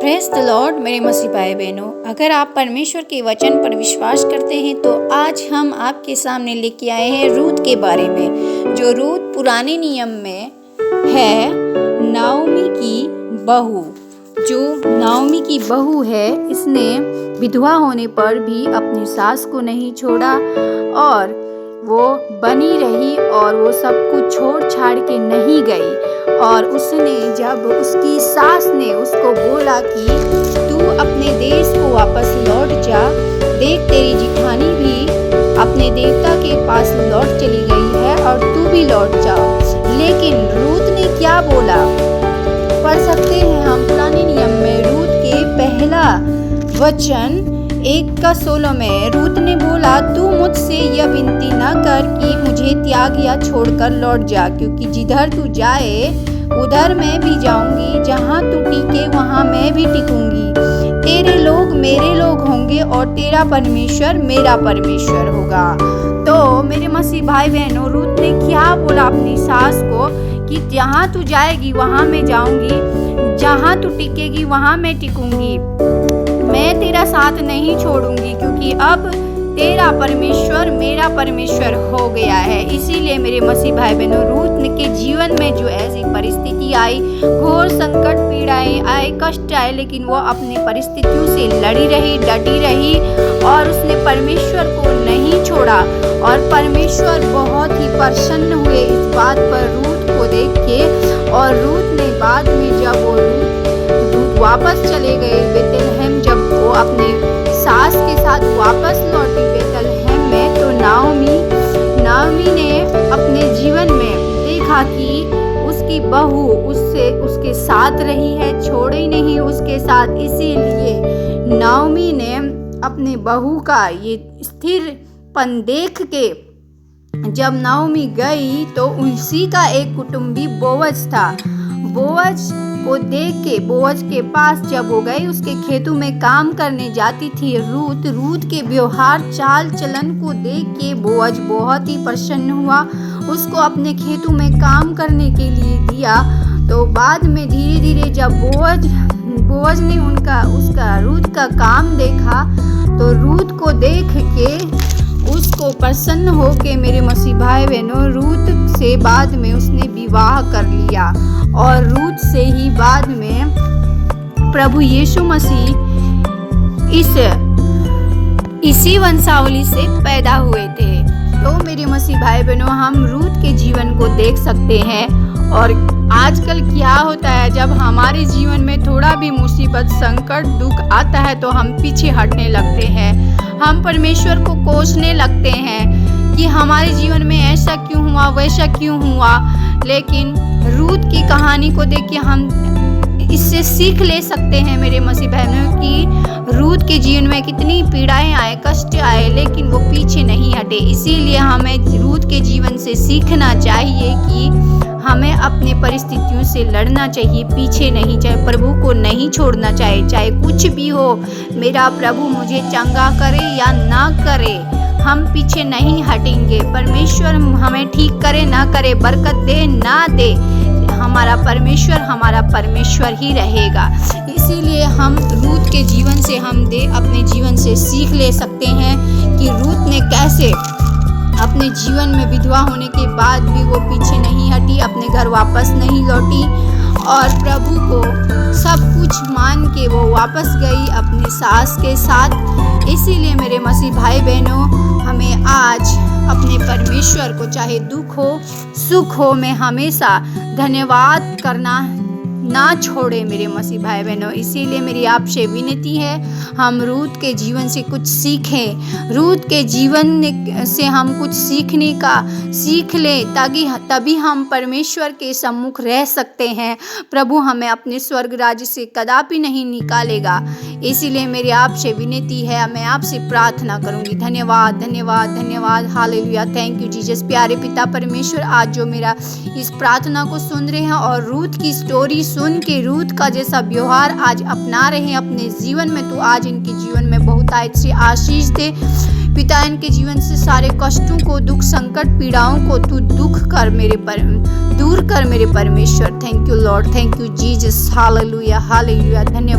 Praise the Lord. मेरे मसीह भाई बहनों, अगर आप परमेश्वर के वचन पर विश्वास करते हैं तो आज हम आपके सामने लेके आए हैं रूत के बारे में। जो रूत पुराने नियम में है, नाओमी की बहू। जो नाओमी की बहू है, इसने विधवा होने पर भी अपनी सास को नहीं छोड़ा और वो बनी रही और वो सब कुछ छोड़ छाड़ के नहीं गई। और उसने जब उसकी सास ने उसको बोला कि तू अपने देश को वापस लौट जा, देख तेरी जिठानी भी अपने देवता के पास लौट चली गई है और तू भी लौट जा। लेकिन रूत ने क्या बोला, पढ़ सकते हैं हम पुराने नियम में रूत के पहला वचन 1:16 में। रूत ने बोला, तू मुझसे यह विनती न कर कि मुझे त्याग या छोड़कर लौट जा, क्योंकि जिधर तू जाए उधर मैं भी जाऊंगी, जहाँ तू टिके वहाँ मैं भी टिकूंगी। तेरे लोग मेरे लोग होंगे और तेरा परमेश्वर मेरा परमेश्वर होगा। तो मेरे मसीह भाई बहनों, रूत ने क्या बोला अपनी सास को कि जहाँ तू जाएगी वहाँ मैं जाऊंगी, जहाँ तू टिकेगी वहाँ मैं टिकूंगी, मैं तेरा साथ नहीं छोड़ूंगी, क्योंकि अब तेरा परमेश्वर मेरा परमेश्वर हो गया है। इसीलिए मेरे मसीह भाई बहनों, रूत के जीवन में जो ऐसी परिस्थिति आई, घोर संकट पीड़ाएं आए, कष्ट आए, लेकिन वो अपनी परिस्थितियों से लड़ी रही, डटी रही और उसने परमेश्वर को नहीं छोड़ा। और परमेश्वर बहुत ही प्रसन्न हुए इस बात पर रूत को देख के। और रूत ने बाद में जब वो रूत वापस चले गए बेतलहम, जब वो अपने सास के साथ वापस लौटी बेतलहम में, तो नाओमी ने अपने जीवन में देखा कि उसकी बहू उसके साथ रही है, छोड़ी नहीं उसके साथ। इसीलिए नाओमी ने अपने बहू का ये स्थिरपन देख के जब नाओमी गई तो उसी का एक कुटुंबी बोअज था। बोअज को देख के बोअज के पास जब वो गई, उसके खेतों में काम करने जाती थी रूत के व्यवहार चाल चलन को देख के बोअज बहुत ही प्रसन्न हुआ, उसको अपने खेतों में काम करने के लिए दिया। तो बाद में धीरे धीरे जब बोअज ने उसका रूत का काम देखा, तो रूत को देख के उसको प्रसन्न हो के मेरे मसीह भाई बहनों, रूत से बाद में उसने विवाह कर लिया। और रूत से ही बाद में प्रभु यीशु मसीह इसी वंशावली से पैदा हुए थे। तो मेरे मसीह भाई बहनों, हम रूत के जीवन को देख सकते हैं। और आजकल क्या होता है, जब हमारे जीवन में थोड़ा भी मुसीबत, संकट, दुख आता है तो हम पीछे हटने लगते हैं, हम परमेश्वर को कोसने लगते हैं कि हमारे जीवन में ऐसा क्यों हुआ, वैसा क्यों हुआ। लेकिन रूत की कहानी को देख के हम इससे सीख ले सकते हैं मेरे मसीह बहनों कि रूत के जीवन में कितनी पीड़ाएं आए, कष्ट आए, लेकिन वो पीछे नहीं हटे। इसीलिए हमें रूत के जीवन से सीखना चाहिए कि हमें अपने परिस्थितियों से लड़ना चाहिए, पीछे नहीं, चाहे प्रभु को नहीं छोड़ना चाहिए। चाहे कुछ भी हो, मेरा प्रभु मुझे चंगा करे या ना करे, हम पीछे नहीं हटेंगे। परमेश्वर हमें ठीक करे ना करे, बरकत दे ना दे, हमारा परमेश्वर ही रहेगा। इसीलिए हम रूत के जीवन से अपने जीवन से सीख ले सकते हैं कि रूत ने कैसे अपने जीवन में विधवा होने के बाद भी वो पीछे नहीं हटी, अपने घर वापस नहीं लौटी और प्रभु को सब कुछ मान के वो वापस गई अपनी सास के साथ। इसीलिए मेरे मसीह भाई बहनों, हमें आज अपने परमेश्वर को चाहे दुख हो सुख हो में हमेशा धन्यवाद करना ना छोड़े मेरे मसीह भाई बहनों। इसीलिए मेरी आपसे विनती है, हम रूत के जीवन से कुछ सीखें, रूत के जीवन से हम कुछ सीख लें, ताकि तभी हम परमेश्वर के सम्मुख रह सकते हैं। प्रभु हमें अपने स्वर्ग राज्य से कदापि नहीं निकालेगा। इसीलिए मेरी आपसे विनती है, मैं आपसे प्रार्थना करूंगी। धन्यवाद धन्यवाद धन्यवाद, हालेलुया, थैंक यू जीसस। प्यारे पिता परमेश्वर, आज जो मेरा इस प्रार्थना को सुन रहे हैं और रूत की स्टोरी सुन के रूत का जैसा व्यवहार आज अपना रहे हैं अपने जीवन में, तो आज इनके जीवन में बहुत अच्छी आशीष दे पिता। इनके जीवन से सारे कष्टों को, दुख, संकट, पीड़ाओं को तू दूर कर मेरे परमेश्वर। Thank you Lord, thank you Jesus, hallelujah hallelujah, धन्यवाद।